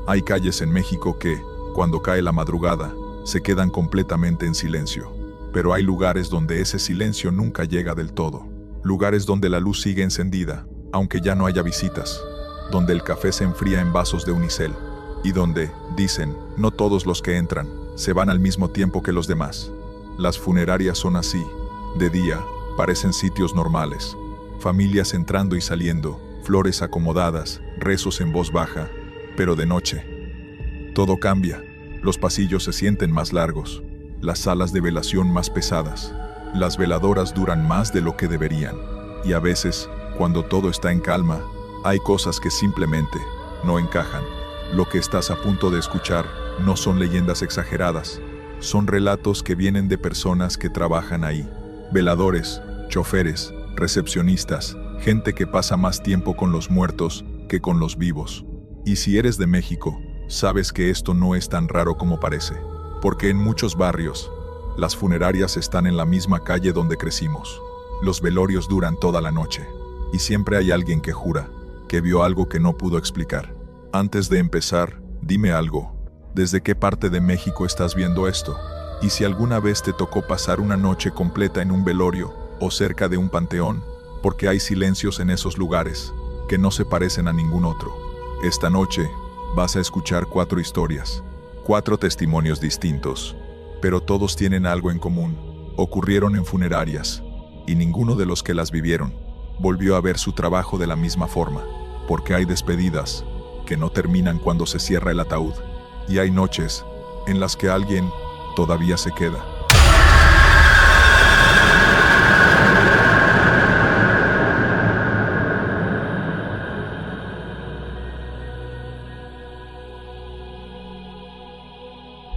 Hay calles en México que, cuando cae la madrugada, se quedan completamente en silencio. Pero hay lugares donde ese silencio nunca llega del todo. Lugares donde la luz sigue encendida, aunque ya no haya visitas. Donde el café se enfría en vasos de unicel. Y donde, dicen, no todos los que entran se van al mismo tiempo que los demás. Las funerarias son así. De día, parecen sitios normales. Familias entrando y saliendo, flores acomodadas, rezos en voz baja. Pero de noche, todo cambia. Los pasillos se sienten más largos, las salas de velación más pesadas. Las veladoras duran más de lo que deberían. Y a veces, cuando todo está en calma, hay cosas que simplemente no encajan. Lo que estás a punto de escuchar no son leyendas exageradas. Son relatos que vienen de personas que trabajan ahí. Veladores, choferes, recepcionistas, gente que pasa más tiempo con los muertos que con los vivos. Y si eres de México, sabes que esto no es tan raro como parece. Porque en muchos barrios, las funerarias están en la misma calle donde crecimos. Los velorios duran toda la noche. Y siempre hay alguien que jura que vio algo que no pudo explicar. Antes de empezar, dime algo. ¿Desde qué parte de México estás viendo esto? Y si alguna vez te tocó pasar una noche completa en un velorio o cerca de un panteón, porque hay silencios en esos lugares que no se parecen a ningún otro. Esta noche vas a escuchar 4 historias, 4 testimonios distintos, pero todos tienen algo en común. Ocurrieron en funerarias, y ninguno de los que las vivieron volvió a ver su trabajo de la misma forma, porque hay despedidas que no terminan cuando se cierra el ataúd, y hay noches en las que alguien todavía se queda.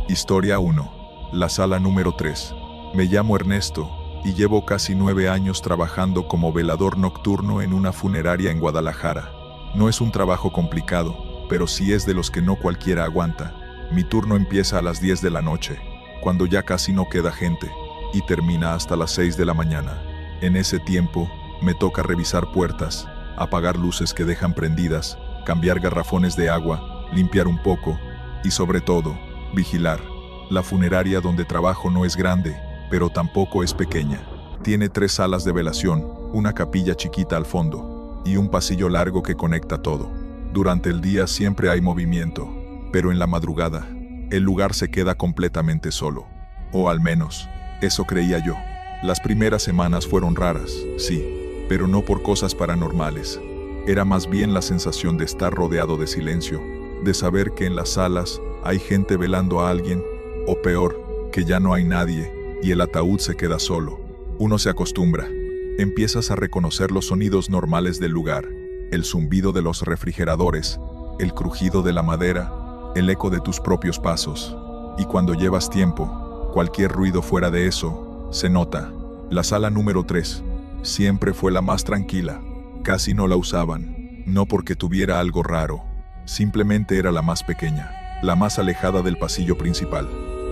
Historia 1. La sala número 3. Me llamo Ernesto y llevo casi 9 años trabajando como velador nocturno en una funeraria en Guadalajara. No es un trabajo complicado, pero sí es de los que no cualquiera aguanta. Mi turno empieza a las 10 de la noche, cuando ya casi no queda gente, y termina hasta las 6 de la mañana. En ese tiempo, me toca revisar puertas, apagar luces que dejan prendidas, cambiar garrafones de agua, limpiar un poco, y sobre todo, vigilar. La funeraria donde trabajo no es grande, pero tampoco es pequeña. Tiene 3 salas de velación, una capilla chiquita al fondo, y un pasillo largo que conecta todo. Durante el día siempre hay movimiento, pero en la madrugada, el lugar se queda completamente solo. O al menos, eso creía yo. Las primeras semanas fueron raras, sí, pero no por cosas paranormales. Era más bien la sensación de estar rodeado de silencio, de saber que en las salas hay gente velando a alguien, o peor, que ya no hay nadie, y el ataúd se queda solo. Uno se acostumbra. Empiezas a reconocer los sonidos normales del lugar, el zumbido de los refrigeradores, el crujido de la madera, el eco de tus propios pasos. Y cuando llevas tiempo, cualquier ruido fuera de eso, se nota. La sala número 3 siempre fue la más tranquila. Casi no la usaban, no porque tuviera algo raro, simplemente era la más pequeña, la más alejada del pasillo principal.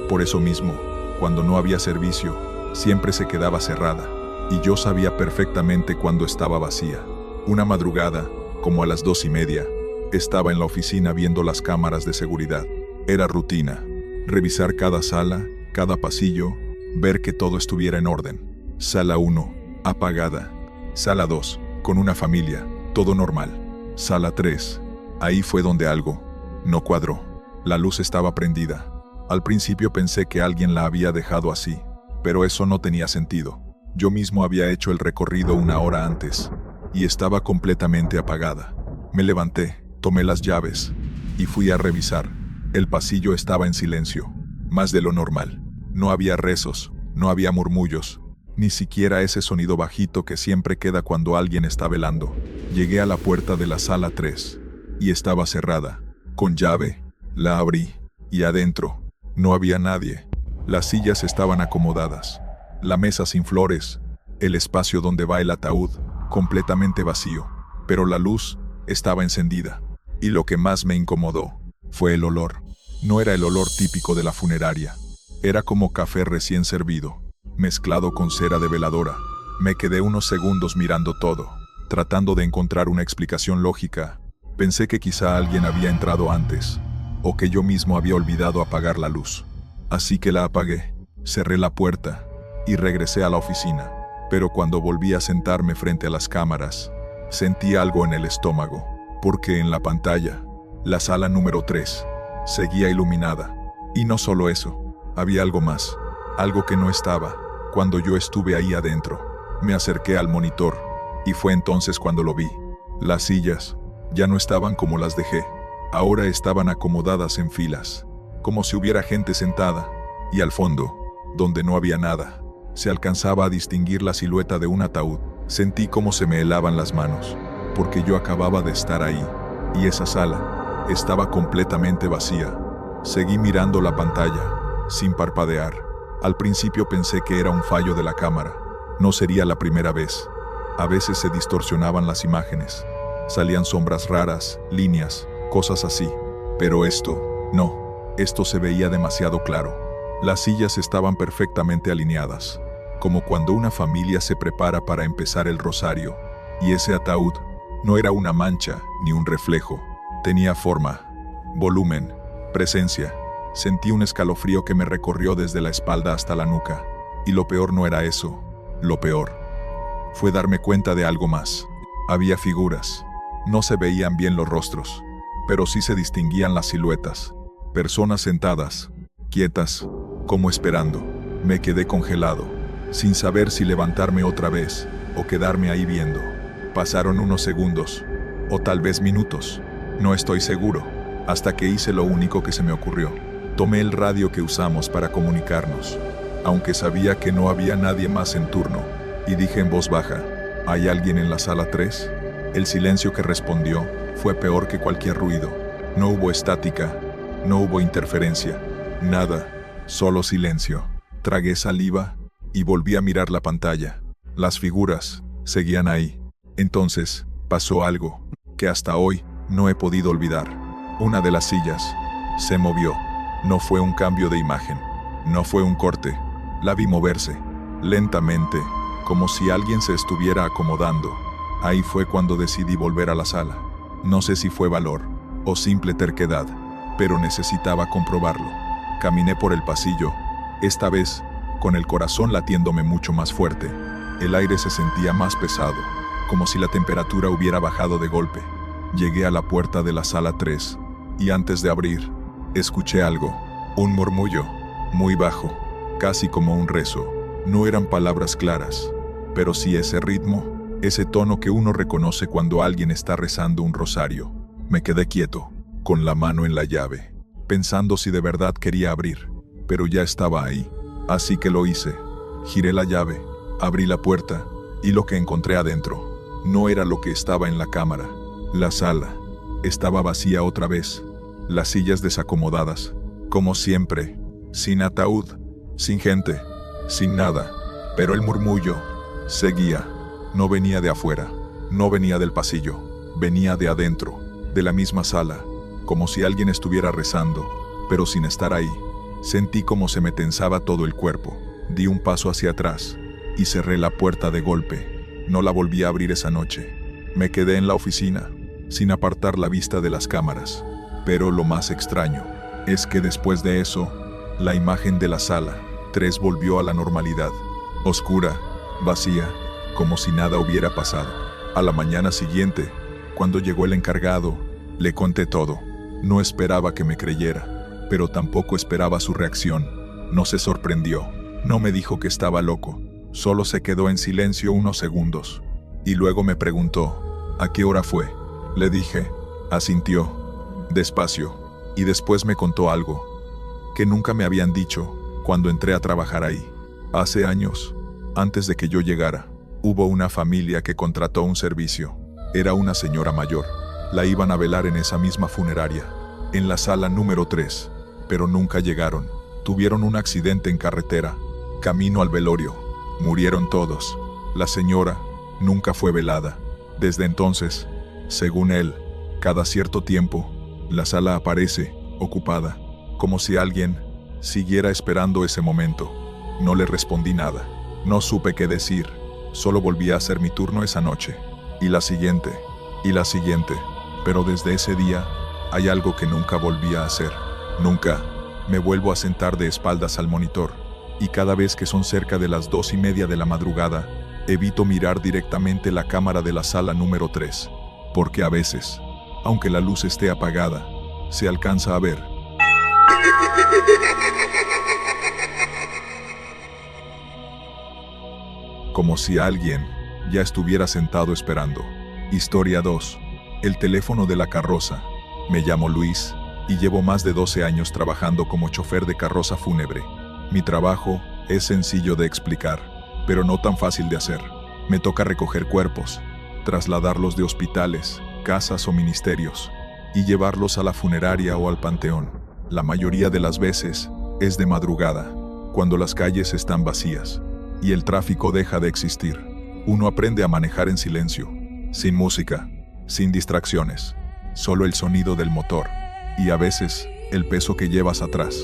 Por eso mismo, cuando no había servicio, siempre se quedaba cerrada, y yo sabía perfectamente cuando estaba vacía. Una madrugada, como a las 2:30, estaba en la oficina viendo las cámaras de seguridad. Era rutina, revisar cada sala, cada pasillo, ver que todo estuviera en orden. Sala 1, apagada. Sala 2, con una familia, todo normal. Sala 3, ahí fue donde algo no cuadró. La luz estaba prendida. Al principio pensé que alguien la había dejado así, pero eso no tenía sentido. Yo mismo había hecho el recorrido 1 hora antes, y estaba completamente apagada. Me levanté, tomé las llaves, y fui a revisar. El pasillo estaba en silencio, más de lo normal. No había rezos, no había murmullos, ni siquiera ese sonido bajito que siempre queda cuando alguien está velando. Llegué a la puerta de la sala 3, y estaba cerrada, con llave. La abrí, y adentro no había nadie. Las sillas estaban acomodadas, la mesa sin flores, el espacio donde va el ataúd completamente vacío, pero la luz estaba encendida. Y lo que más me incomodó fue el olor. No era el olor típico de la funeraria, era como café recién servido, mezclado con cera de veladora. Me quedé unos segundos mirando todo, tratando de encontrar una explicación lógica. Pensé que quizá alguien había entrado antes, o que yo mismo había olvidado apagar la luz. Así que la apagué, cerré la puerta y regresé a la oficina. Pero cuando volví a sentarme frente a las cámaras, sentí algo en el estómago, porque en la pantalla, la sala número 3, seguía iluminada. Y no solo eso, había algo más, algo que no estaba cuando yo estuve ahí adentro. Me acerqué al monitor, y fue entonces cuando lo vi. Las sillas ya no estaban como las dejé, ahora estaban acomodadas en filas, como si hubiera gente sentada, y al fondo, donde no había nada, se alcanzaba a distinguir la silueta de un ataúd. Sentí cómo se me helaban las manos, porque yo acababa de estar ahí, y esa sala estaba completamente vacía. Seguí mirando la pantalla, sin parpadear. Al principio pensé que era un fallo de la cámara. No sería la primera vez. A veces se distorsionaban las imágenes. Salían sombras raras, líneas, cosas así. Pero esto, no. Esto se veía demasiado claro. Las sillas estaban perfectamente alineadas, como cuando una familia se prepara para empezar el rosario. Y ese ataúd no era una mancha ni un reflejo. Tenía forma, volumen, presencia. Sentí un escalofrío que me recorrió desde la espalda hasta la nuca. Y lo peor no era eso. Lo peor fue darme cuenta de algo más. Había figuras. No se veían bien los rostros, pero sí se distinguían las siluetas. Personas sentadas, quietas, como esperando. Me quedé congelado, sin saber si levantarme otra vez o quedarme ahí viendo. Pasaron unos segundos, o tal vez minutos. No estoy seguro, hasta que hice lo único que se me ocurrió. Tomé el radio que usamos para comunicarnos, aunque sabía que no había nadie más en turno, y dije en voz baja, ¿hay alguien en la sala 3? El silencio que respondió fue peor que cualquier ruido. No hubo estática, no hubo interferencia, nada, solo silencio. Tragué saliva y volví a mirar la pantalla. Las figuras seguían ahí. Entonces, pasó algo que hasta hoy no he podido olvidar. Una de las sillas se movió. No fue un cambio de imagen, no fue un corte. La vi moverse, lentamente, como si alguien se estuviera acomodando. Ahí fue cuando decidí volver a la sala. No sé si fue valor o simple terquedad, pero necesitaba comprobarlo. Caminé por el pasillo, esta vez con el corazón latiéndome mucho más fuerte. El aire se sentía más pesado, como si la temperatura hubiera bajado de golpe. Llegué a la puerta de la sala 3, y antes de abrir, escuché algo, un murmullo, muy bajo, casi como un rezo. No eran palabras claras, pero sí ese ritmo, ese tono que uno reconoce cuando alguien está rezando un rosario. Me quedé quieto, con la mano en la llave, pensando si de verdad quería abrir, pero ya estaba ahí. Así que lo hice. Giré la llave, abrí la puerta, y lo que encontré adentro no era lo que estaba en la cámara. La sala estaba vacía otra vez, las sillas desacomodadas, como siempre, sin ataúd, sin gente, sin nada. Pero el murmullo seguía. No venía de afuera, no venía del pasillo, venía de adentro, de la misma sala, como si alguien estuviera rezando, pero sin estar ahí. Sentí como se me tensaba todo el cuerpo. Di un paso hacia atrás y cerré la puerta de golpe. No la volví a abrir esa noche. Me quedé en la oficina, sin apartar la vista de las cámaras. Pero lo más extraño es que después de eso, la imagen de la sala 3 volvió a la normalidad. Oscura, vacía, como si nada hubiera pasado. A la mañana siguiente, cuando llegó el encargado, le conté todo. No esperaba que me creyera, pero tampoco esperaba su reacción. No se sorprendió, no me dijo que estaba loco, solo se quedó en silencio unos segundos. Y luego me preguntó, ¿a qué hora fue? Le dije, asintió, despacio, y después me contó algo que nunca me habían dicho cuando entré a trabajar ahí. Hace años, antes de que yo llegara, hubo una familia que contrató un servicio. Era una señora mayor. La iban a velar en esa misma funeraria, en la sala número 3, pero nunca llegaron. Tuvieron un accidente en carretera, camino al velorio. Murieron todos. La señora nunca fue velada. Desde entonces, según él, cada cierto tiempo, la sala aparece ocupada, como si alguien siguiera esperando ese momento. No le respondí nada. No supe qué decir. Solo volví a hacer mi turno esa noche. Y la siguiente. Pero desde ese día, Hay algo que nunca volví a hacer. Nunca. Me vuelvo a sentar de espaldas al monitor, y cada vez que son cerca de las 2:30 de la madrugada, evito mirar directamente la cámara de la sala número 3, porque a veces, aunque la luz esté apagada, se alcanza a ver. Como si alguien ya estuviera sentado esperando. Historia 2. El teléfono de la carroza. Me llamo Luis, y llevo más de 12 años trabajando como chofer de carroza fúnebre. Mi trabajo es sencillo de explicar, pero no tan fácil de hacer. Me toca recoger cuerpos, trasladarlos de hospitales, casas o ministerios, y llevarlos a la funeraria o al panteón. La mayoría de las veces es de madrugada, cuando las calles están vacías y el tráfico deja de existir. Uno aprende a manejar en silencio, sin música, sin distracciones, solo el sonido del motor y a veces el peso que llevas atrás,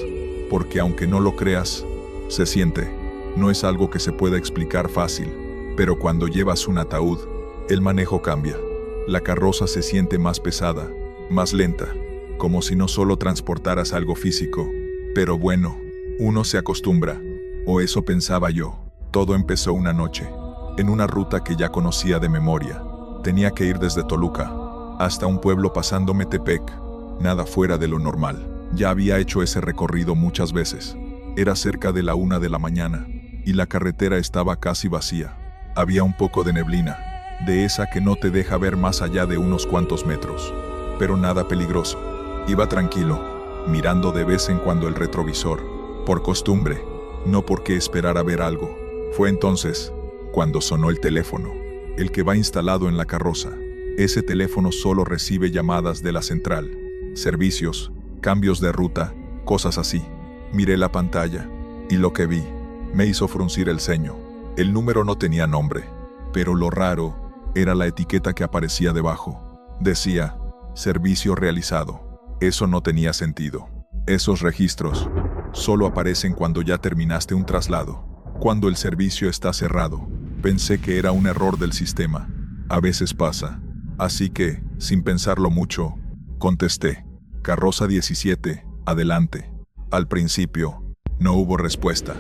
porque aunque no lo creas, se siente. No es algo que se pueda explicar fácil, pero cuando llevas un ataúd, el manejo cambia. La carroza se siente más pesada, más lenta, como si no solo transportaras algo físico. Pero bueno, uno se acostumbra, o eso pensaba yo. Todo empezó una noche, en una ruta que ya conocía de memoria. Tenía que ir desde Toluca hasta un pueblo pasando Metepec, nada fuera de lo normal. Ya había hecho ese recorrido muchas veces. Era cerca de la 1 de la mañana, y la carretera estaba casi vacía. Había un poco de neblina, de esa que no te deja ver más allá de unos cuantos metros, pero nada peligroso. Iba tranquilo, mirando de vez en cuando el retrovisor, por costumbre, no porque esperara ver algo. Fue entonces cuando sonó el teléfono, el que va instalado en la carroza. Ese teléfono solo recibe llamadas de la central, servicios, cambios de ruta, cosas así. Miré la pantalla, y lo que vi me hizo fruncir el ceño. El número no tenía nombre, pero lo raro era la etiqueta que aparecía debajo. Decía, servicio realizado. Eso no tenía sentido. Esos registros solo aparecen cuando ya terminaste un traslado, cuando el servicio está cerrado. Pensé que era un error del sistema. A veces pasa. Así que, sin pensarlo mucho, contesté, carroza 17, adelante. Al principio, no hubo respuesta,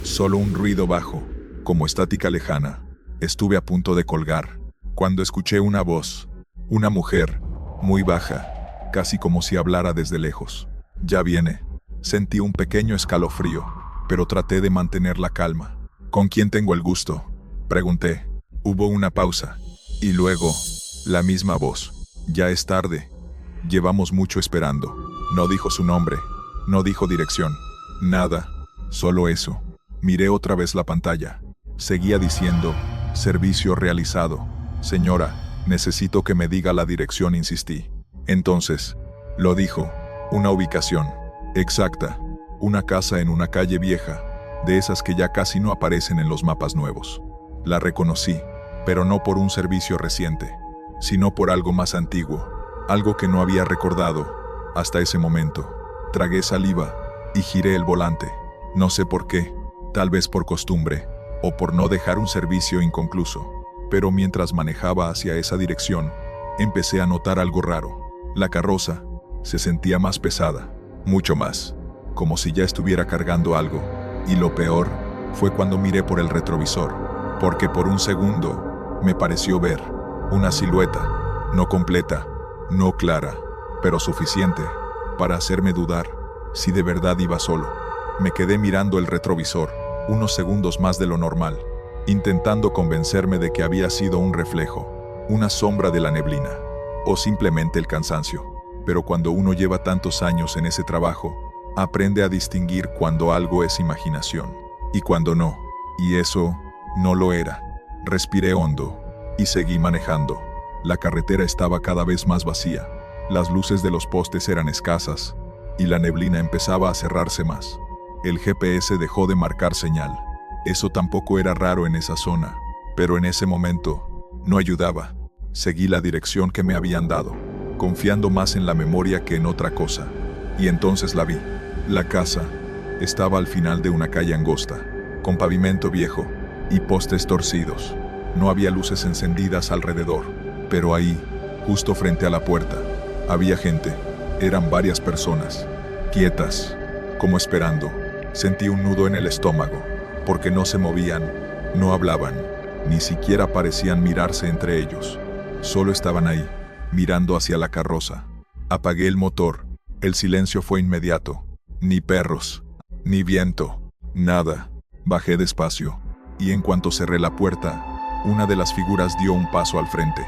solo un ruido bajo, como estática lejana. Estuve a punto de colgar, cuando escuché una voz, una mujer, muy baja, casi como si hablara desde lejos. Ya viene. Sentí un pequeño escalofrío, pero traté de mantener la calma. ¿Con quién tengo el gusto?, pregunté. Hubo una pausa, y luego, la misma voz. Ya es tarde. Llevamos mucho esperando. No dijo su nombre, no dijo dirección, nada, solo eso. Miré otra vez la pantalla. Seguía diciendo, servicio realizado. Señora, necesito que me diga la dirección, insistí. Entonces, lo dijo, una ubicación exacta, una casa en una calle vieja, de esas que ya casi no aparecen en los mapas nuevos. La reconocí, pero no por un servicio reciente, sino por algo más antiguo, algo que no había recordado hasta ese momento. Tragué saliva y giré el volante. No sé por qué, tal vez por costumbre, o por no dejar un servicio inconcluso. Pero mientras manejaba hacia esa dirección, empecé a notar algo raro. La carroza se sentía más pesada, mucho más, como si ya estuviera cargando algo. Y lo peor fue cuando miré por el retrovisor, porque por un segundo me pareció ver una silueta, no completa, no clara, pero suficiente para hacerme dudar si de verdad iba solo. Me quedé mirando el retrovisor, unos segundos más de lo normal, intentando convencerme de que había sido un reflejo, una sombra de la neblina, o simplemente el cansancio. Pero cuando uno lleva tantos años en ese trabajo, aprende a distinguir cuando algo es imaginación y cuando no, y eso no lo era. Respiré hondo y seguí manejando. La carretera estaba cada vez más vacía, las luces de los postes eran escasas, y la neblina empezaba a cerrarse más. El GPS dejó de marcar señal. Eso tampoco era raro en esa zona, pero en ese momento no ayudaba. Seguí la dirección que me habían dado, confiando más en la memoria que en otra cosa. Y entonces la vi. La casa estaba al final de una calle angosta, con pavimento viejo y postes torcidos. No había luces encendidas alrededor, pero ahí, justo frente a la puerta, había gente. Eran varias personas, quietas, como esperando. Sentí un nudo en el estómago, porque no se movían, no hablaban, ni siquiera parecían mirarse entre ellos. Solo estaban ahí, mirando hacia la carroza. Apagué el motor. El silencio fue inmediato. Ni perros, ni viento, nada. Bajé despacio, y en cuanto cerré la puerta, una de las figuras dio un paso al frente.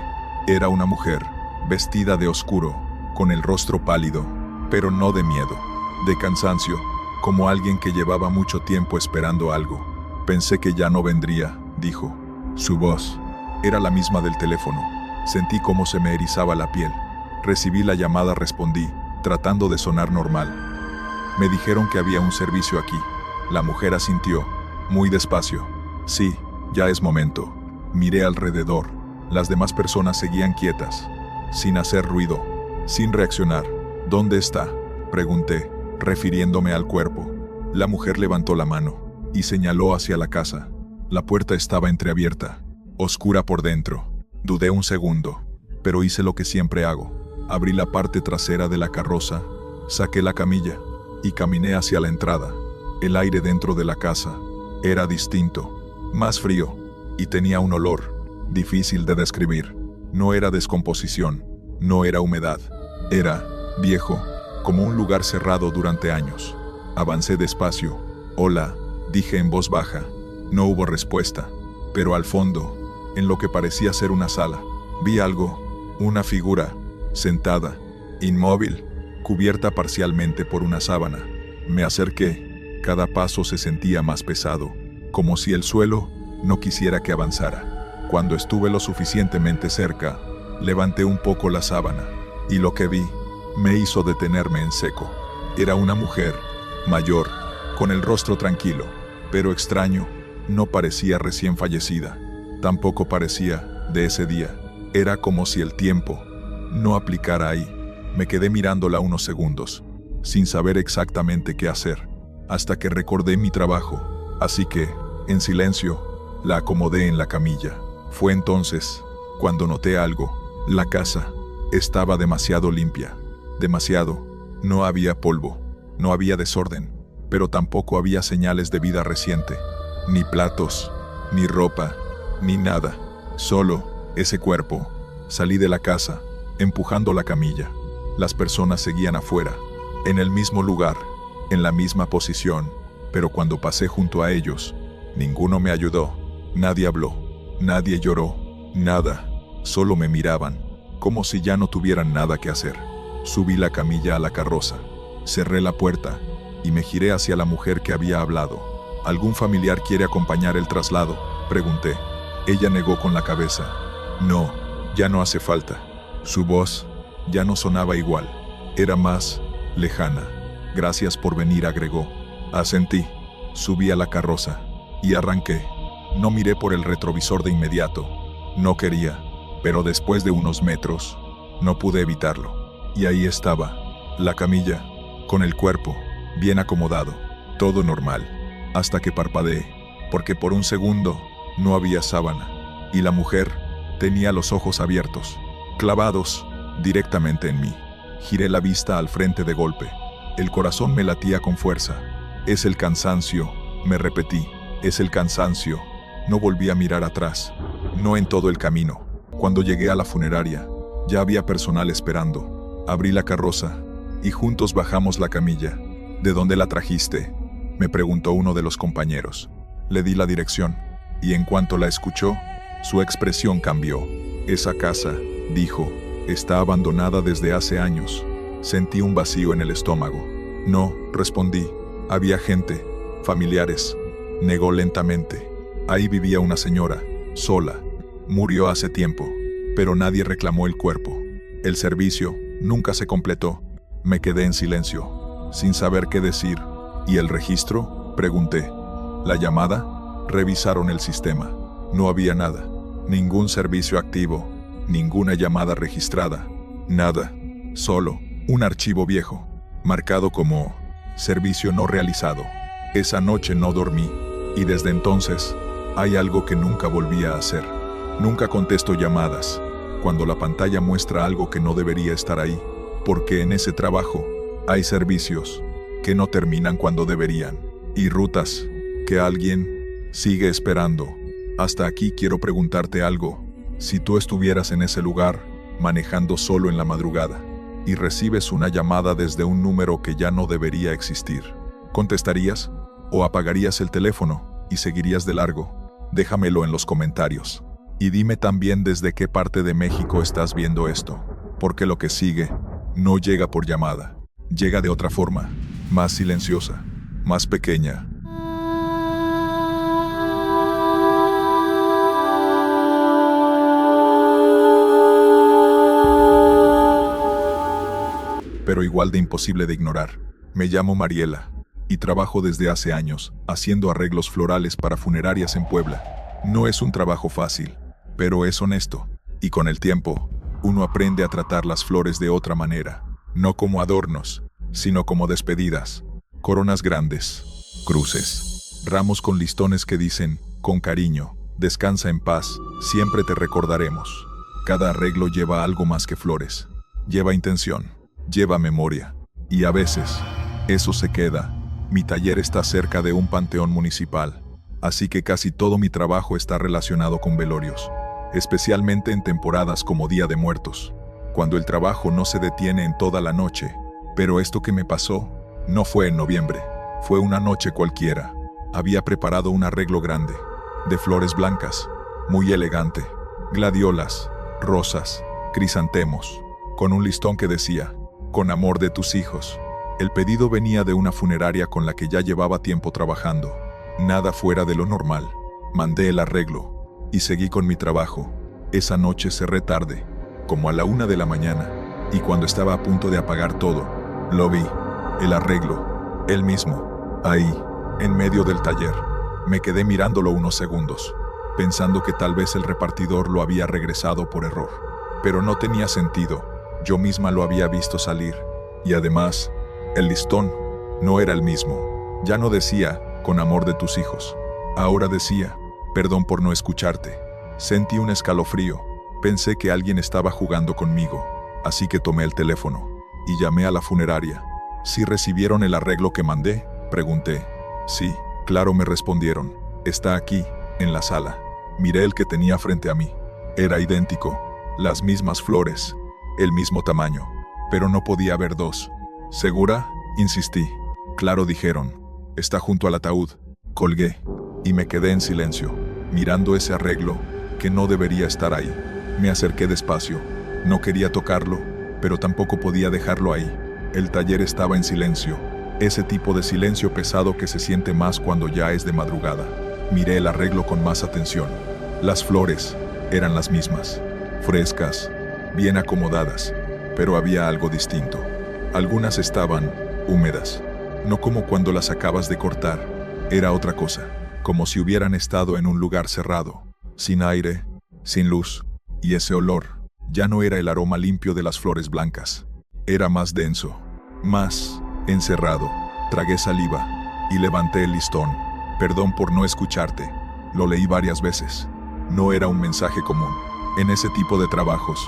Era una mujer, vestida de oscuro, con el rostro pálido, pero no de miedo, de cansancio, como alguien que llevaba mucho tiempo esperando algo. Pensé que ya no vendría, dijo. Su voz era la misma del teléfono. Sentí cómo se me erizaba la piel. Recibí la llamada, respondí, tratando de sonar normal. Me dijeron que había un servicio aquí. La mujer asintió, muy despacio. Sí, ya es momento. Miré alrededor. Las demás personas seguían quietas, sin hacer ruido, sin reaccionar. ¿Dónde está?, pregunté, refiriéndome al cuerpo. La mujer levantó la mano y señaló hacia la casa. La puerta estaba entreabierta, oscura por dentro. Dudé un segundo, pero hice lo que siempre hago. Abrí la parte trasera de la carroza, saqué la camilla y caminé hacia la entrada. El aire dentro de la casa era distinto, más frío, y tenía un olor difícil de describir. No era descomposición, no era humedad, era viejo, como un lugar cerrado durante años. Avancé despacio. Hola, dije en voz baja. No hubo respuesta, pero al fondo, en lo que parecía ser una sala, vi algo, una figura, sentada, inmóvil, cubierta parcialmente por una sábana. Me acerqué. Cada paso se sentía más pesado, como si el suelo no quisiera que avanzara. Cuando estuve lo suficientemente cerca, levanté un poco la sábana, y lo que vi me hizo detenerme en seco. Era una mujer, mayor, con el rostro tranquilo, pero extraño. No parecía recién fallecida, tampoco parecía de ese día. Era como si el tiempo no aplicara ahí. Me quedé mirándola unos segundos, sin saber exactamente qué hacer, hasta que recordé mi trabajo, así que, en silencio, la acomodé en la camilla. Fue entonces cuando noté algo. La casa estaba demasiado limpia, demasiado. No había polvo, no había desorden, pero tampoco había señales de vida reciente. Ni platos, ni ropa, ni nada. Solo ese cuerpo. Salí de la casa, empujando la camilla. Las personas seguían afuera, en el mismo lugar, en la misma posición, pero cuando pasé junto a ellos, ninguno me ayudó. Nadie habló, nadie lloró, nada. Solo me miraban, como si ya no tuvieran nada que hacer. Subí la camilla a la carroza, cerré la puerta y me giré hacia la mujer que había hablado. ¿Algún familiar quiere acompañar el traslado?, pregunté. Ella negó con la cabeza. No, ya no hace falta. Su voz ya no sonaba igual, era más lejana. Gracias por venir, agregó. Asentí. Subí a la carroza y arranqué. No miré por el retrovisor de inmediato. No quería, pero después de unos metros, no pude evitarlo. Y ahí estaba, la camilla, con el cuerpo bien acomodado, todo normal. Hasta que parpadeé, porque por un segundo no había sábana, y la mujer tenía los ojos abiertos, clavados directamente en mí. Giré la vista al frente de golpe. El corazón me latía con fuerza. Es el cansancio, me repetí, es el cansancio. No volví a mirar atrás, no en todo el camino. Cuando llegué a la funeraria, ya había personal esperando. Abrí la carroza y juntos bajamos la camilla. ¿De dónde la trajiste?, me preguntó uno de los compañeros. Le di la dirección, y en cuanto la escuchó, su expresión cambió. Esa casa, dijo, está abandonada desde hace años. Sentí un vacío en el estómago. No, respondí. Había gente, familiares. Negó lentamente. Ahí vivía una señora, sola. Murió hace tiempo, pero nadie reclamó el cuerpo. El servicio nunca se completó. Me quedé en silencio, sin saber qué decir. ¿Y el registro?, pregunté. ¿La llamada? Revisaron el sistema. No había nada. Ningún servicio activo. Ninguna llamada registrada. Nada. Solo un archivo viejo, marcado como servicio no realizado. Esa noche no dormí, y desde entonces hay algo que nunca volví a hacer. Nunca contesto llamadas. Cuando la pantalla muestra algo que no debería estar ahí, porque en ese trabajo hay servicios que no terminan cuando deberían, y rutas que alguien sigue esperando. Hasta aquí quiero preguntarte algo. Si tú estuvieras en ese lugar, manejando solo en la madrugada, y recibes una llamada desde un número que ya no debería existir, ¿contestarías o apagarías el teléfono y seguirías de largo? Déjamelo en los comentarios. Y dime también desde qué parte de México estás viendo esto, porque lo que sigue no llega por llamada, llega de otra forma, más silenciosa, más pequeña. Pero igual de imposible de ignorar. Me llamo Mariela y trabajo desde hace años haciendo arreglos florales para funerarias en Puebla. No es un trabajo fácil, pero es honesto, y con el tiempo, uno aprende a tratar las flores de otra manera, no como adornos, sino como despedidas, coronas grandes, cruces, ramos con listones que dicen, con cariño, descansa en paz, siempre te recordaremos. Cada arreglo lleva algo más que flores, lleva intención, lleva memoria, y a veces, eso se queda. Mi taller está cerca de un panteón municipal, así que casi todo mi trabajo está relacionado con velorios, especialmente en temporadas como Día de Muertos, cuando el trabajo no se detiene en toda la noche. Pero esto que me pasó no fue en noviembre, fue una noche cualquiera. Había preparado un arreglo grande, de flores blancas, muy elegante, gladiolas, rosas, crisantemos, con un listón que decía, con amor de tus hijos. El pedido venía de una funeraria con la que ya llevaba tiempo trabajando. Nada fuera de lo normal. Mandé el arreglo y seguí con mi trabajo. Esa noche cerré tarde, como a la 1 de la mañana, y cuando estaba a punto de apagar todo, lo vi, el arreglo, él mismo, ahí, en medio del taller. Me quedé mirándolo unos segundos, pensando que tal vez el repartidor lo había regresado por error. Pero no tenía sentido, yo misma lo había visto salir, y además, el listón no era el mismo. Ya no decía, con amor de tus hijos. Ahora decía, perdón por no escucharte. Sentí un escalofrío. Pensé que alguien estaba jugando conmigo. Así que tomé el teléfono y llamé a la funeraria. ¿Sí recibieron el arreglo que mandé?, pregunté. Sí, claro, me respondieron. Está aquí, en la sala. Miré el que tenía frente a mí. Era idéntico. Las mismas flores. El mismo tamaño. Pero no podía haber dos. ¿Segura?, insistí. Claro, dijeron. Está junto al ataúd. Colgué y me quedé en silencio, mirando ese arreglo que no debería estar ahí. Me acerqué despacio. No quería tocarlo, pero tampoco podía dejarlo ahí. El taller estaba en silencio, ese tipo de silencio pesado que se siente más cuando ya es de madrugada. Miré el arreglo con más atención. Las flores eran las mismas, frescas, bien acomodadas, pero había algo distinto. Algunas estaban húmedas, no como cuando las acabas de cortar. Era otra cosa, como si hubieran estado en un lugar cerrado, sin aire, sin luz, y ese olor ya no era el aroma limpio de las flores blancas. Era más denso, más encerrado. Tragué saliva y levanté el listón. Perdón por no escucharte. Lo leí varias veces. No era un mensaje común. En ese tipo de trabajos,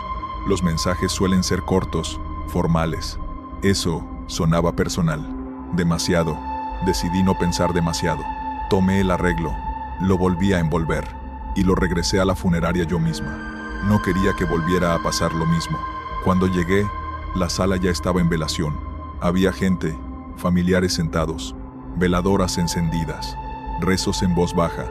los mensajes suelen ser cortos, formales. Eso sonaba personal. Demasiado. Decidí no pensar demasiado. Tomé el arreglo, lo volví a envolver y lo regresé a la funeraria yo misma. No quería que volviera a pasar lo mismo. Cuando llegué, la sala ya estaba en velación. Había gente, familiares sentados, veladoras encendidas, rezos en voz baja.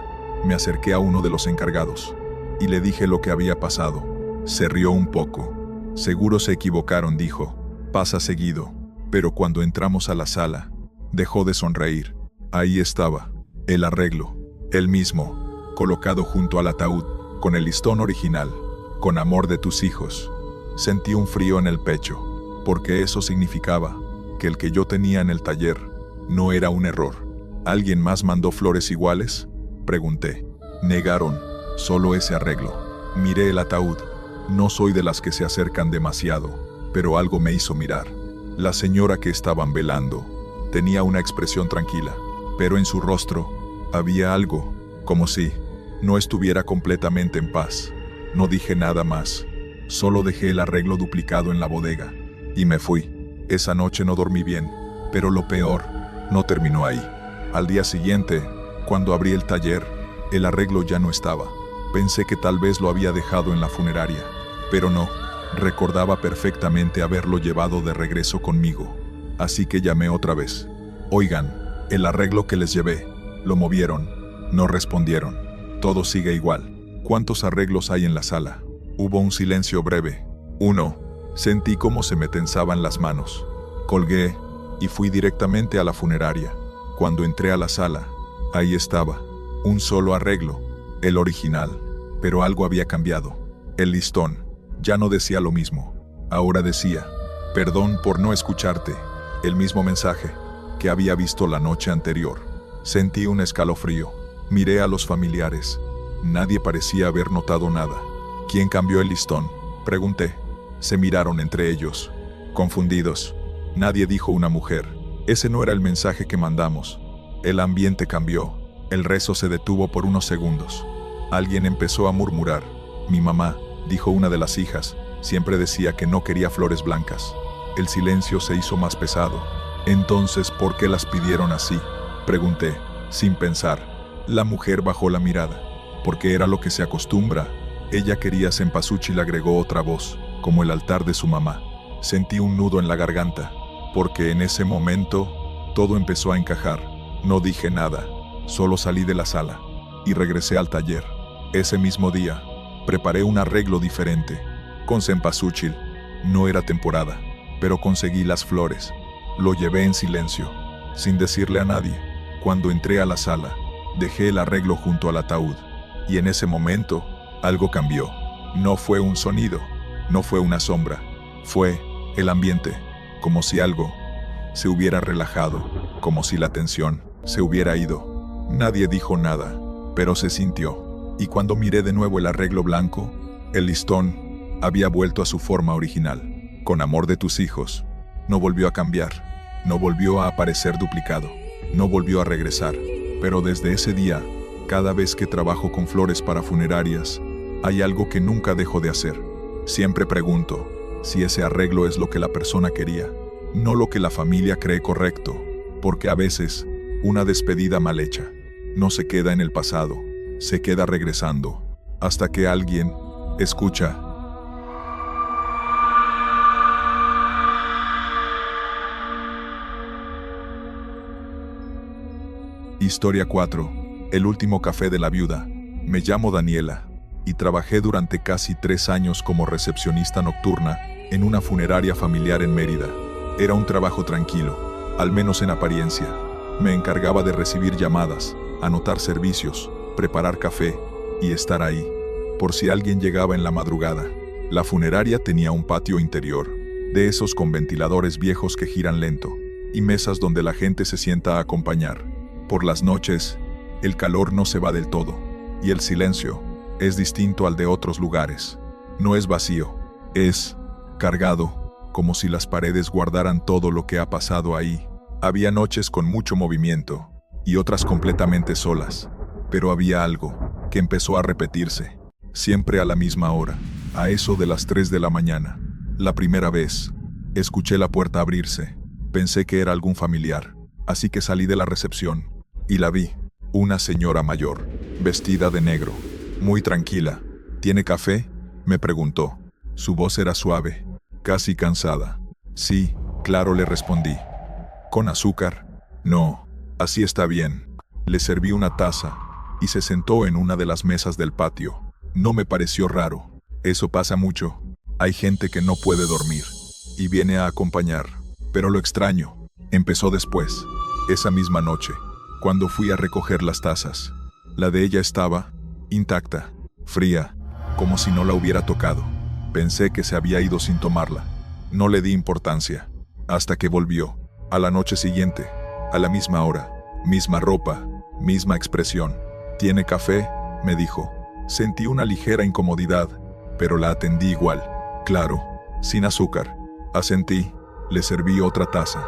Me acerqué a uno de los encargados y le dije lo que había pasado. Se rió un poco. Seguro se equivocaron, dijo. Pasa seguido. Pero cuando entramos a la sala, dejó de sonreír. Ahí estaba, el arreglo, el mismo, colocado junto al ataúd, con el listón original, con amor de tus hijos. Sentí un frío en el pecho, porque eso significaba que el que yo tenía en el taller no era un error. ¿Alguien más mandó flores iguales?, pregunté. Negaron, solo ese arreglo. Miré el ataúd. No soy de las que se acercan demasiado, pero algo me hizo mirar. La señora que estaban velando tenía una expresión tranquila, pero en su rostro había algo, como si no estuviera completamente en paz. No dije nada más, solo dejé el arreglo duplicado en la bodega y me fui. Esa noche no dormí bien, pero lo peor no terminó ahí. Al día siguiente, cuando abrí el taller, el arreglo ya no estaba. Pensé que tal vez lo había dejado en la funeraria, pero no. Recordaba perfectamente haberlo llevado de regreso conmigo. Así que llamé otra vez. Oigan, el arreglo que les llevé, ¿lo movieron? No respondieron. Todo sigue igual. ¿Cuántos arreglos hay en la sala? Hubo un silencio breve. 1. Sentí cómo se me tensaban las manos. Colgué y fui directamente a la funeraria. Cuando entré a la sala, ahí estaba. Un solo arreglo, el original. Pero algo había cambiado. El listón ya no decía lo mismo. Ahora decía, perdón por no escucharte. El mismo mensaje que había visto la noche anterior. Sentí un escalofrío. Miré a los familiares. Nadie parecía haber notado nada. ¿Quién cambió el listón?, pregunté. Se miraron entre ellos, confundidos. Nadie dijo una mujer. Ese no era el mensaje que mandamos. El ambiente cambió. El rezo se detuvo por unos segundos. Alguien empezó a murmurar. Mi mamá, dijo una de las hijas, siempre decía que no quería flores blancas. El silencio se hizo más pesado. Entonces, ¿por qué las pidieron así?, pregunté, sin pensar. La mujer bajó la mirada. Porque era lo que se acostumbra. Ella quería cempasúchil, agregó otra voz, como el altar de su mamá. Sentí un nudo en la garganta, porque en ese momento todo empezó a encajar. No dije nada, solo salí de la sala y regresé al taller. Ese mismo día, preparé un arreglo diferente, con cempasúchil. No era temporada, pero conseguí las flores. Lo llevé en silencio, sin decirle a nadie. Cuando entré a la sala, dejé el arreglo junto al ataúd, y en ese momento, algo cambió. No fue un sonido, no fue una sombra, fue el ambiente, como si algo se hubiera relajado, como si la tensión se hubiera ido. Nadie dijo nada, pero se sintió, y cuando miré de nuevo el arreglo blanco, el listón había vuelto a su forma original. Con amor de tus hijos, no volvió a cambiar, no volvió a aparecer duplicado, no volvió a regresar, pero desde ese día, cada vez que trabajo con flores para funerarias, hay algo que nunca dejo de hacer. Siempre pregunto si ese arreglo es lo que la persona quería, no lo que la familia cree correcto, porque a veces, una despedida mal hecha no se queda en el pasado, se queda regresando, hasta que alguien escucha. Historia 4. El último café de la viuda. Me llamo Daniela, y trabajé durante casi 3 años como recepcionista nocturna en una funeraria familiar en Mérida. Era un trabajo tranquilo, al menos en apariencia. Me encargaba de recibir llamadas, anotar servicios, preparar café y estar ahí, por si alguien llegaba en la madrugada. La funeraria tenía un patio interior, de esos con ventiladores viejos que giran lento, y mesas donde la gente se sienta a acompañar. Por las noches, el calor no se va del todo, y el silencio es distinto al de otros lugares. No es vacío, es cargado, como si las paredes guardaran todo lo que ha pasado ahí. Había noches con mucho movimiento, y otras completamente solas, pero había algo que empezó a repetirse, siempre a la misma hora, a eso de las 3 de la mañana. La primera vez, escuché la puerta abrirse. Pensé que era algún familiar, así que salí de la recepción, y la vi. Una señora mayor, vestida de negro, muy tranquila. ¿Tiene café?, me preguntó. Su voz era suave, casi cansada. Sí, claro, le respondí. ¿Con azúcar? No, así está bien. Le serví una taza, y se sentó en una de las mesas del patio. No me pareció raro. Eso pasa mucho. Hay gente que no puede dormir, y viene a acompañar. Pero lo extraño empezó después, esa misma noche, cuando fui a recoger las tazas. La de ella estaba intacta, fría, como si no la hubiera tocado. Pensé que se había ido sin tomarla. No le di importancia, hasta que volvió, a la noche siguiente, a la misma hora, misma ropa, misma expresión. ¿Tiene café?, me dijo. Sentí una ligera incomodidad, pero la atendí igual. Claro, sin azúcar. Asentí, le serví otra taza,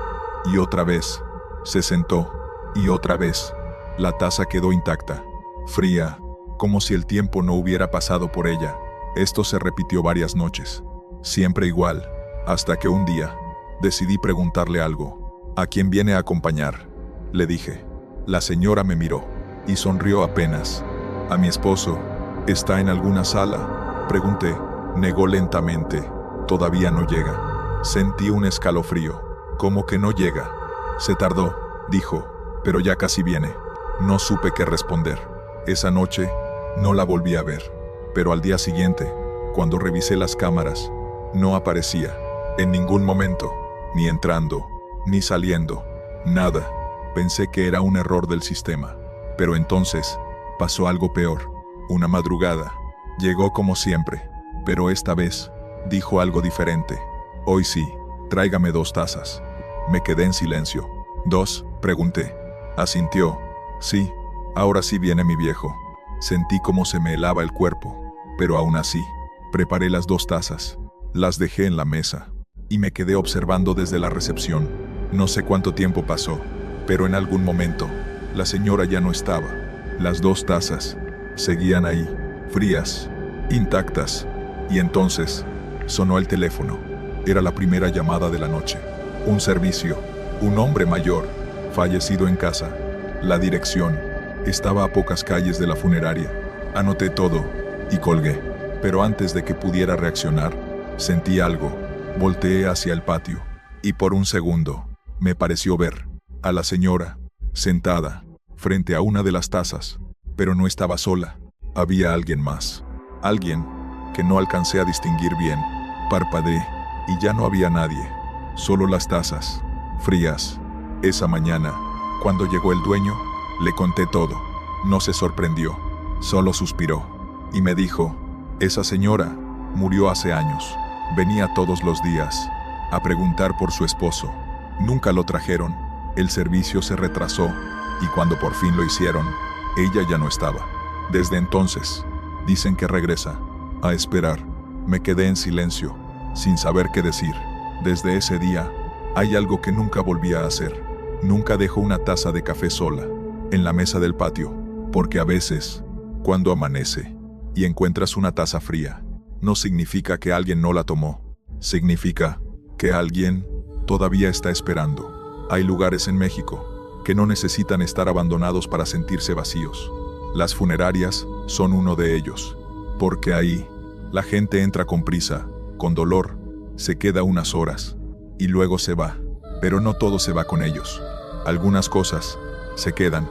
y otra vez. Se sentó, y otra vez. La taza quedó intacta, fría, como si el tiempo no hubiera pasado por ella. Esto se repitió varias noches. Siempre igual. Hasta que un día, decidí preguntarle algo. ¿A quién viene a acompañar?, le dije. La señora me miró y sonrió apenas. ¿A mi esposo? ¿Está en alguna sala?, pregunté. Negó lentamente. Todavía no llega. Sentí un escalofrío. ¿Cómo que no llega? Se tardó, dijo, pero ya casi viene. No supe qué responder. Esa noche, no la volví a ver. Pero al día siguiente, cuando revisé las cámaras, no aparecía. En ningún momento, ni entrando, ni saliendo, nada. Pensé que era un error del sistema. Pero entonces, pasó algo peor. Una madrugada, llegó como siempre, pero esta vez, dijo algo diferente. Hoy sí, tráigame 2 tazas. Me quedé en silencio. ¿2?, pregunté. Asintió. Sí, ahora sí viene mi viejo. Sentí como se me helaba el cuerpo, pero aún así, preparé las 2 tazas. Las dejé en la mesa y me quedé observando desde la recepción. No sé cuánto tiempo pasó, pero en algún momento, la señora ya no estaba. Las 2 tazas seguían ahí, frías, intactas. Y entonces, sonó el teléfono. Era la primera llamada de la noche. Un servicio, un hombre mayor, fallecido en casa. La dirección estaba a pocas calles de la funeraria. Anoté todo y colgué. Pero antes de que pudiera reaccionar, sentí algo. Volteé hacia el patio y por un segundo me pareció ver a la señora sentada frente a una de las tazas. Pero no estaba sola. Había alguien más. Alguien que no alcancé a distinguir bien. Parpadeé y ya no había nadie. Solo las tazas, frías. Esa mañana, cuando llegó el dueño, le conté todo. No se sorprendió, solo suspiró. Y me dijo, esa señora murió hace años. Venía todos los días a preguntar por su esposo. Nunca lo trajeron. El servicio se retrasó y cuando por fin lo hicieron, ella ya no estaba. Desde entonces, dicen que regresa. A esperar. Me quedé en silencio, sin saber qué decir. Desde ese día, hay algo que nunca volví a hacer. Nunca dejo una taza de café sola, en la mesa del patio, porque a veces, cuando amanece, y encuentras una taza fría, no significa que alguien no la tomó. Significa que alguien todavía está esperando. Hay lugares en México que no necesitan estar abandonados para sentirse vacíos. Las funerarias son uno de ellos, porque ahí, la gente entra con prisa, con dolor, se queda unas horas, y luego se va. Pero no todo se va con ellos. Algunas cosas se quedan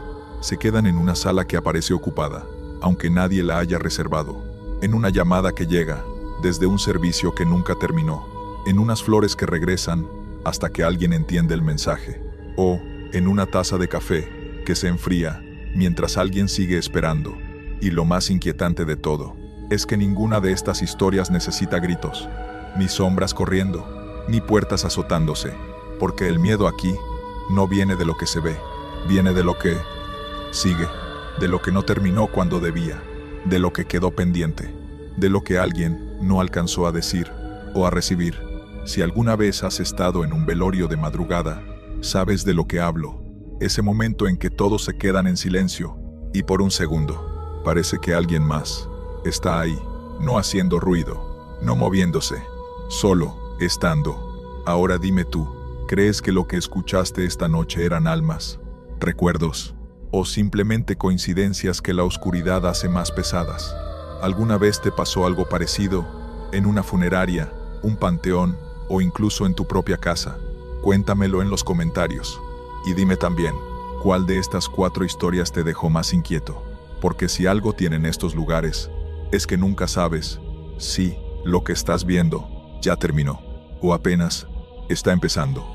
en una sala que aparece ocupada, aunque nadie la haya reservado, en una llamada que llega desde un servicio que nunca terminó, en unas flores que regresan hasta que alguien entiende el mensaje, o en una taza de café que se enfría mientras alguien sigue esperando. Y lo más inquietante de todo es que ninguna de estas historias necesita gritos, ni sombras corriendo, ni puertas azotándose, porque el miedo aquí no viene de lo que se ve, viene de lo que sigue, de lo que no terminó cuando debía, de lo que quedó pendiente, de lo que alguien no alcanzó a decir o a recibir. Si alguna vez has estado en un velorio de madrugada, sabes de lo que hablo, ese momento en que todos se quedan en silencio y por un segundo parece que alguien más está ahí, no haciendo ruido, no moviéndose, solo estando. Ahora dime tú, ¿crees que lo que escuchaste esta noche eran almas, recuerdos, o simplemente coincidencias que la oscuridad hace más pesadas? ¿Alguna vez te pasó algo parecido, en una funeraria, un panteón, o incluso en tu propia casa? Cuéntamelo en los comentarios. Y dime también, ¿cuál de estas 4 historias te dejó más inquieto? Porque si algo tienen estos lugares, es que nunca sabes si lo que estás viendo ya terminó o apenas está empezando.